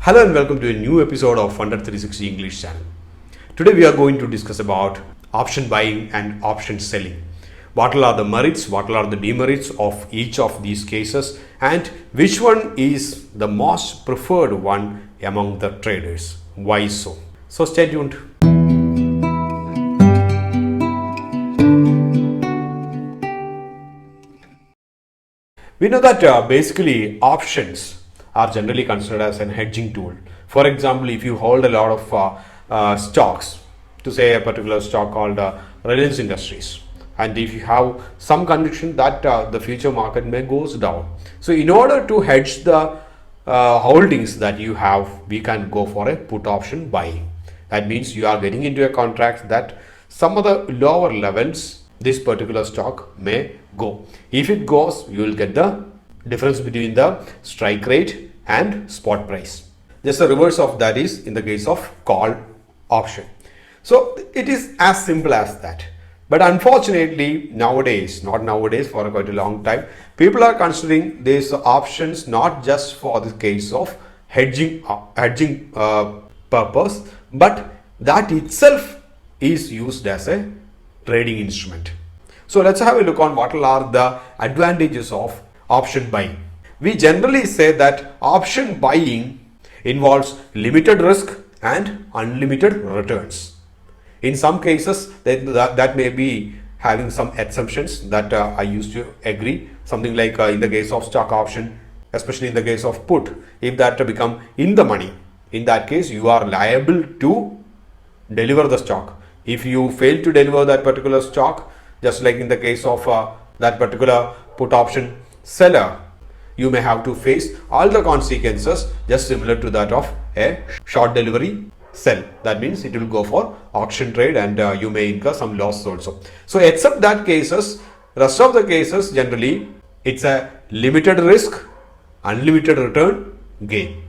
Hello and welcome to a new episode of FundEd360 English channel. Today we are going to discuss about option buying and option selling. What are the merits, what are the demerits of each of these cases, and which one is the most preferred one among the traders? Why so? So stay tuned. We know that basically options are generally considered as an hedging tool. For example, if you hold a lot of stocks, to say a particular stock called Reliance Industries, and if you have some conviction that the future market may goes down, so in order to hedge the holdings that you have, we can go for a put option buying. That means you are getting into a contract that some of the lower levels this particular stock may go. If it goes, you will get the difference between the strike rate and spot price. Just the reverse of that is in the case of call option. So it is as simple as that. But unfortunately, nowadays, not nowadays, for quite a long time, people are considering these options not just for the case of hedging purpose, but that itself is used as a trading instrument. So let's have a look on what are the advantages of option buying. We generally say that option buying involves limited risk and unlimited returns. In some cases, that may be having some assumptions that I used to agree. Something like in the case of stock option, especially in the case of put, if that become in the money, in that case you are liable to deliver the stock. If you fail to deliver that particular stock, just like in the case of that particular put option seller, you may have to face all the consequences just similar to that of a short delivery sell. That means it will go for auction trade and you may incur some loss also. So except that cases, rest of the cases generally it's a limited risk, unlimited return, gain.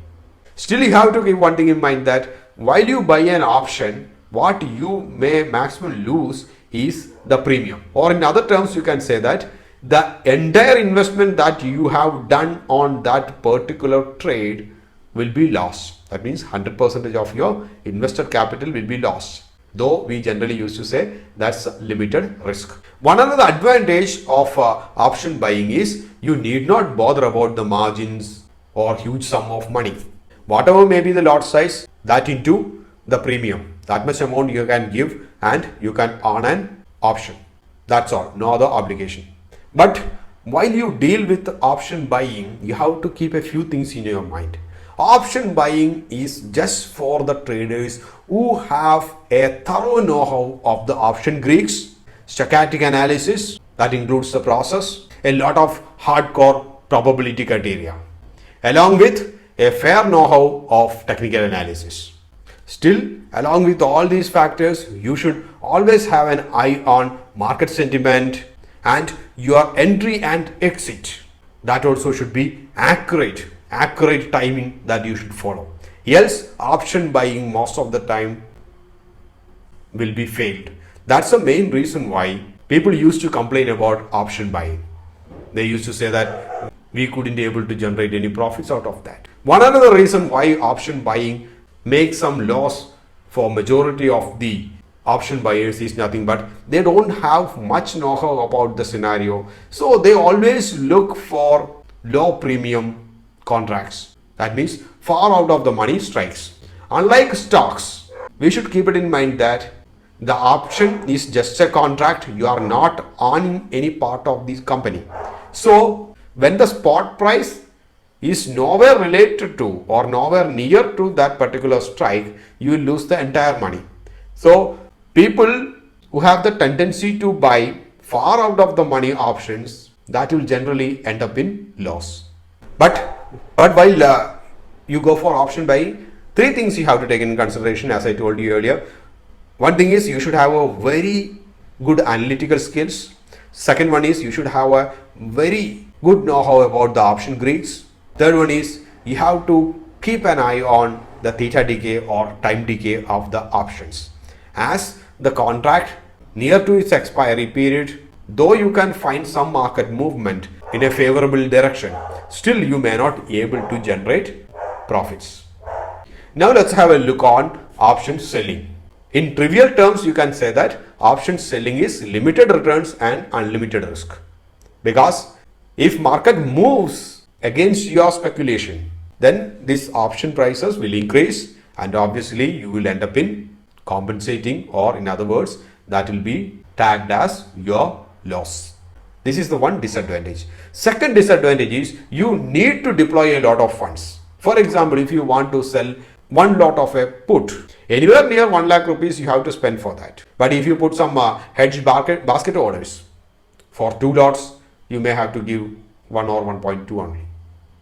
Still you have to keep one thing in mind that while you buy an option, what you may maximum lose is the premium. Or in other terms, you can say that the entire investment that you have done on that particular trade will be lost. That means 100% of your invested capital will be lost. Though we generally used to say that's limited risk. One other advantage of option buying is you need not bother about the margins or huge sum of money. Whatever may be the lot size, that into the premium. That much amount you can give and you can earn an option. That's all, no other obligation. But while you deal with option buying, you have to keep a few things in your mind. Option buying is just for the traders who have a thorough know-how of the option Greeks, stochastic analysis, that includes the process, a lot of hardcore probability criteria, along with a fair know-how of technical analysis. Still, along with all these factors, you should always have an eye on market sentiment and your entry and exit. That also should be accurate timing that you should follow. Else, option buying most of the time will be failed. That's the main reason why people used to complain about option buying. They used to say that we couldn't be able to generate any profits out of that. One other reason why option buying makes some loss for majority of the option buyers is nothing but they don't have much know-how about the scenario. So they always look for low premium contracts. That means far out of the money strikes. Unlike stocks, we should keep it in mind that the option is just a contract. You are not owning any part of this company. So when the spot price is nowhere related to or nowhere near to that particular strike, you will lose the entire money. So people who have the tendency to buy far out of the money options, that will generally end up in loss. But while you go for option buying, three things you have to take in consideration as I told you earlier. One thing is you should have a very good analytical skills. Second one is you should have a very good know-how about the option Greeks. Third one is you have to keep an eye on the theta decay or time decay of the options. As the contract near to its expiry period, though you can find some market movement in a favorable direction, still you may not be able to generate profits. Now let's have a look on option selling. In trivial terms, you can say that option selling is limited returns and unlimited risk. Because if market moves against your speculation, then these option prices will increase and obviously you will end up in compensating, or in other words, that will be tagged as your loss. This is the one disadvantage. Second disadvantage is you need to deploy a lot of funds. For example, if you want to sell one lot of a put, anywhere near 1 lakh rupees you have to spend for that. But if you put some hedged basket orders for 2 lots, you may have to give 1 or 1.2 only.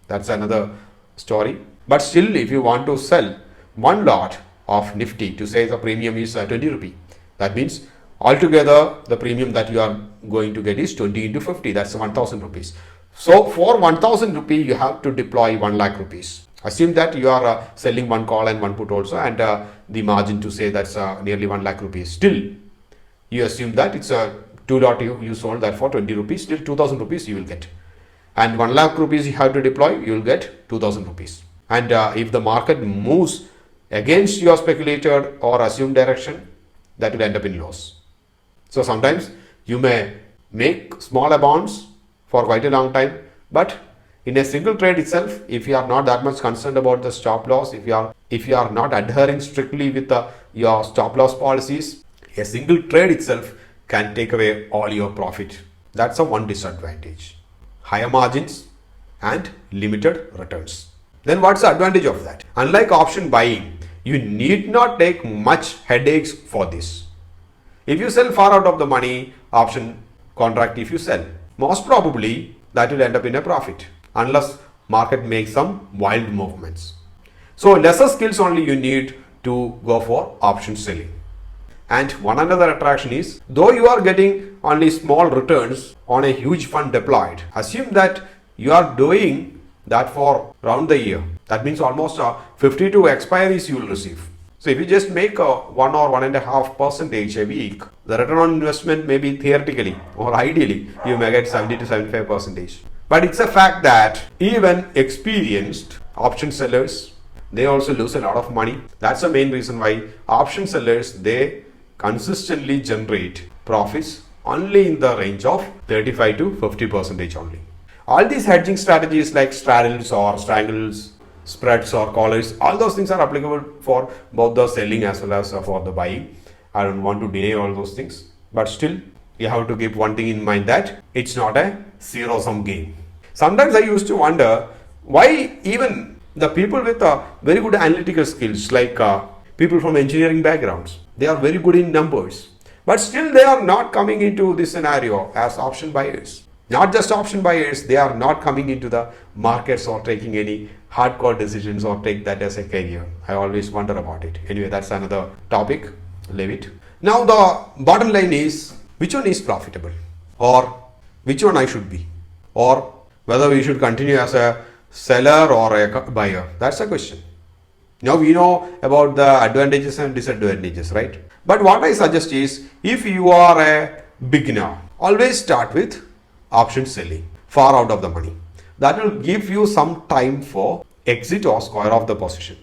That's another story. But still, if you want to sell one lot of Nifty, to say the premium is 20 rupee, that means altogether the premium that you are going to get is 20 into 50, that's 1000 rupees. So for 1000 rupee you have to deploy 1 lakh rupees. Assume that you are selling one call and one put also, and the margin to say that's nearly 1 lakh rupees. Still, you assume that it's a 2 lot you sold that for 20 rupees, still 2000 rupees you will get. And 1 lakh rupees you have to deploy, you will get 2000 rupees. And if the market moves against your speculated or assumed direction, that will end up in loss. So sometimes you may make small amounts for quite a long time, but in a single trade itself, if you are not that much concerned about the stop loss, if you are not adhering strictly with your stop loss policies, a single trade itself can take away all your profit. That's a one disadvantage. Higher margins and limited returns. Then what's the advantage of that? Unlike option buying, you need not take much headaches for this. If you sell far out of the money option contract, if you sell, most probably that will end up in a profit, unless market makes some wild movements. So lesser skills only you need to go for option selling. And one another attraction is, though you are getting only small returns on a huge fund deployed, assume that you are doing that for around the year. That means almost 52 expiries you will receive. So if you just make 1 or 1.5% a week, the return on investment may be theoretically or ideally you may get 70 to 75%. But it's a fact that even experienced option sellers, they also lose a lot of money. That's the main reason why option sellers, they consistently generate profits only in the range of 35 to 50% only. All these hedging strategies like straddles or strangles, spreads or collars, all those things are applicable for both the selling as well as for the buying. I don't want to deny all those things, but still you have to keep one thing in mind, that it's not a zero-sum game. Sometimes I used to wonder why even the people with very good analytical skills, like people from engineering backgrounds, they are very good in numbers, but still they are not coming into this scenario as option buyers. Not just option buyers, they are not coming into the markets or taking any hardcore decisions or take that as a career. I always wonder about it. Anyway, that's another topic. Leave it. Now the bottom line is, which one is profitable, or which one I should be, or whether we should continue as a seller or a buyer. That's the question. Now we know about the advantages and disadvantages, right? But what I suggest is, if you are a beginner, always start with option selling, far out of the money. That will give you some time for exit or square off the position.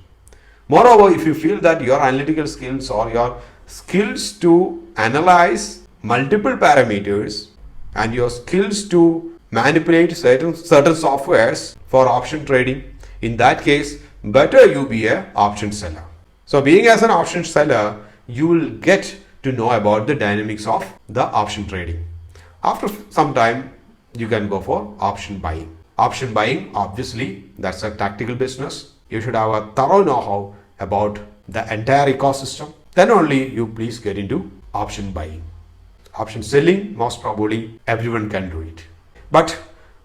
Moreover, if you feel that your analytical skills or your skills to analyze multiple parameters and your skills to manipulate certain softwares for option trading, in that case, better you be a option seller. So being as an option seller, you will get to know about the dynamics of the option trading. After some time, you can go for option buying. Option buying, obviously, that's a tactical business. You should have a thorough know-how about the entire ecosystem. Then only you please get into option buying. Option selling, most probably everyone can do it. But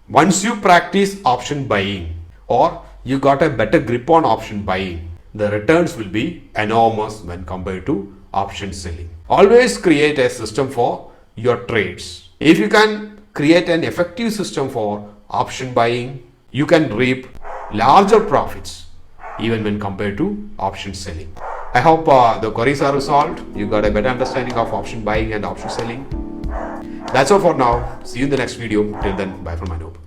once you practice option buying, or you got a better grip on option buying, the returns will be enormous when compared to option selling. Always create a system for your trades. If you can create an effective system for option buying, you can reap larger profits even when compared to option selling. I hope the queries are resolved. You got a better understanding of option buying and option selling. That's all for now. See you in the next video. Till then, bye from Anup.